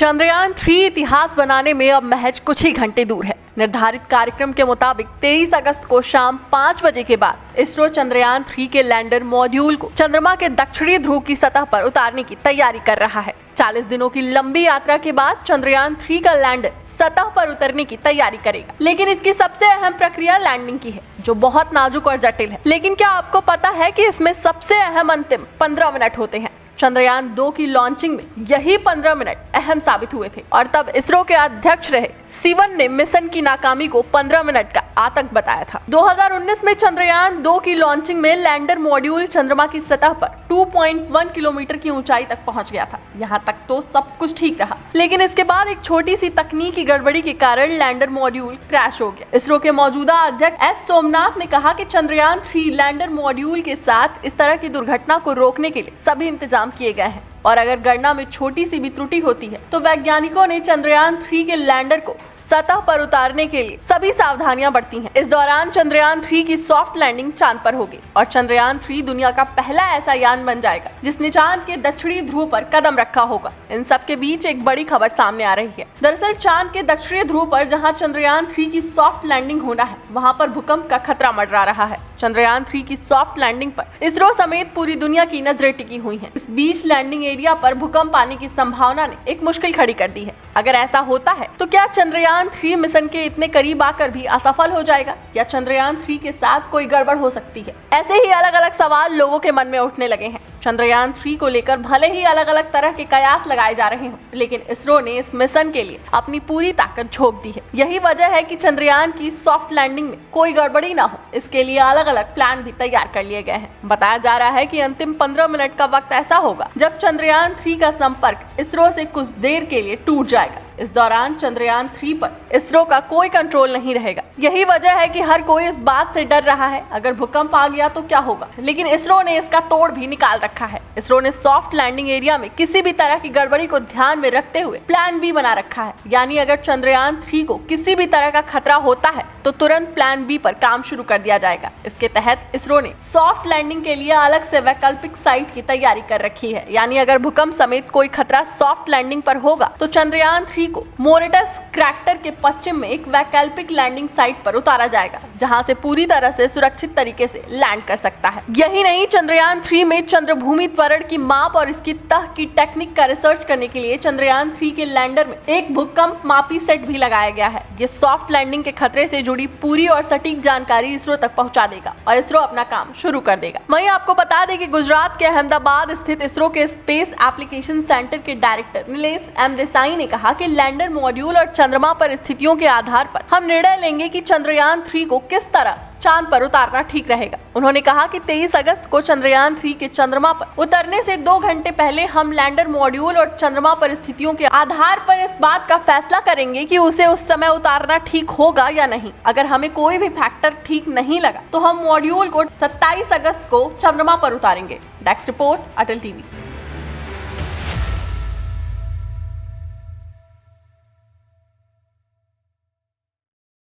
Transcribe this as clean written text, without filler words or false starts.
चंद्रयान 3 इतिहास बनाने में अब महज कुछ ही घंटे दूर है। निर्धारित कार्यक्रम के मुताबिक 23 अगस्त को शाम 5 बजे के बाद इसरो चंद्रयान 3 के लैंडर मॉड्यूल को चंद्रमा के दक्षिणी ध्रुव की सतह पर उतारने की तैयारी कर रहा है। 40 दिनों की लंबी यात्रा के बाद चंद्रयान 3 का लैंडर सतह पर उतरने की तैयारी करेगा, लेकिन इसकी सबसे अहम प्रक्रिया लैंडिंग की है, जो बहुत नाजुक और जटिल है। लेकिन क्या आपको पता है कि इसमें सबसे अहम अंतिम 15 मिनट होते हैं। चंद्रयान 2 की लॉन्चिंग में यही 15 मिनट अहम साबित हुए थे और तब इसरो के अध्यक्ष रहे सिवन ने मिशन की नाकामी को 15 मिनट का आतंक बताया था। 2019 में चंद्रयान 2 की लॉन्चिंग में लैंडर मॉड्यूल चंद्रमा की सतह पर 2.1 किलोमीटर की ऊंचाई तक पहुंच गया था। यहाँ तक तो सब कुछ ठीक रहा, लेकिन इसके बाद एक छोटी सी तकनीकी गड़बड़ी के कारण लैंडर मॉड्यूल क्रैश हो गया। इसरो के मौजूदा अध्यक्ष एस सोमनाथ ने कहा कि चंद्रयान 3 लैंडर मॉड्यूल के साथ इस तरह की दुर्घटना को रोकने के लिए सभी इंतजाम किए गए हैं और अगर गणना में छोटी सी भी त्रुटि होती है तो वैज्ञानिकों ने चंद्रयान 3 के लैंडर को सतह पर उतारने के लिए सभी सावधानियां बरती हैं। इस दौरान चंद्रयान 3 की सॉफ्ट लैंडिंग चांद पर होगी और चंद्रयान 3 दुनिया का पहला ऐसा यान बन जाएगा जिसने चांद के दक्षिणी ध्रुव पर कदम रखा होगा। इन सब के बीच एक बड़ी खबर सामने आ रही है। दरअसल चांद के दक्षिणी ध्रुव पर जहां चंद्रयान 3 की सॉफ्ट लैंडिंग होना है, वहां पर भूकंप का खतरा मंडरा रहा है। चंद्रयान 3 की सॉफ्ट लैंडिंग पर इसरो समेत पूरी दुनिया की नजरें टिकी हुई हैं। इस बीच लैंडिंग एरिया पर भूकंप आने की संभावना ने एक मुश्किल खड़ी कर दी है। अगर ऐसा होता है तो क्या चंद्रयान 3 मिशन के इतने करीब आकर भी असफल हो जाएगा या चंद्रयान 3 के साथ कोई गड़बड़ हो सकती है? ऐसे ही अलग अलग सवाल लोगों के मन में उठने लगे हैं। चंद्रयान 3 को लेकर भले ही अलग अलग तरह के कयास लगाए जा रहे हों, लेकिन इसरो ने इस मिशन के लिए अपनी पूरी ताकत झोंक दी है। यही वजह है कि चंद्रयान की सॉफ्ट लैंडिंग में कोई गड़बड़ी ना हो, इसके लिए अलग अलग प्लान भी तैयार कर लिए गए हैं। बताया जा रहा है कि अंतिम 15 मिनट का वक्त ऐसा होगा जब चंद्रयान 3 का संपर्क इसरो से कुछ देर के लिए टूट जाएगा। इस दौरान चंद्रयान 3 पर इसरो का कोई कंट्रोल नहीं रहेगा। यही वजह है कि हर कोई इस बात से डर रहा है, अगर भूकंप आ गया तो क्या होगा। लेकिन इसरो ने इसका तोड़ भी निकाल रखा है। इसरो ने सॉफ्ट लैंडिंग एरिया में किसी भी तरह की गड़बड़ी को ध्यान में रखते हुए प्लान बी बना रखा है। यानी अगर चंद्रयान 3 को किसी भी तरह का खतरा होता है तो तुरंत प्लान बी पर काम शुरू कर दिया जाएगा। इसके तहत इसरो ने सॉफ्ट लैंडिंग के लिए अलग से वैकल्पिक साइट की तैयारी कर रखी है। यानी अगर भूकंप समेत कोई खतरा सॉफ्ट लैंडिंग पर होगा तो चंद्रयान 3 को मोरेटस क्रैटर के पश्चिम में एक वैकल्पिक लैंडिंग साइट पर उतारा जाएगा, जहां से पूरी तरह से सुरक्षित तरीके से लैंड कर सकता है। यही नहीं, चंद्रयान 3 में चंद्रभूमि त्वरण की माप और इसकी तह की टेक्निक का रिसर्च करने के लिए चंद्रयान 3 के लैंडर में एक भूकंप मापी सेट भी लगाया गया है। ये सॉफ्ट लैंडिंग के खतरे से जुड़ी पूरी और सटीक जानकारी इसरो तक पहुंचा देगा और इसरो अपना काम शुरू कर देगा। वहीं आपको बता दें कि गुजरात के अहमदाबाद स्थित इसरो के स्पेस एप्लीकेशन सेंटर के डायरेक्टर नीलेश एम देसाई ने कहा कि लैंडर मॉड्यूल और चंद्रमा पर स्थितियों के आधार पर हम निर्णय लेंगे कि चंद्रयान 3 को किस तरह चांद पर उतारना ठीक रहेगा। उन्होंने कहा कि 23 अगस्त को चंद्रयान 3 के चंद्रमा पर उतरने से 2 घंटे पहले हम लैंडर मॉड्यूल और चंद्रमा पर स्थितियों के आधार पर इस बात का फैसला करेंगे कि उसे उस समय उतारना ठीक होगा या नहीं। अगर हमें कोई भी फैक्टर ठीक नहीं लगा तो हम मॉड्यूल को 27 अगस्त को चंद्रमा पर उतारेंगे। डेस्क रिपोर्ट, अटल टीवी।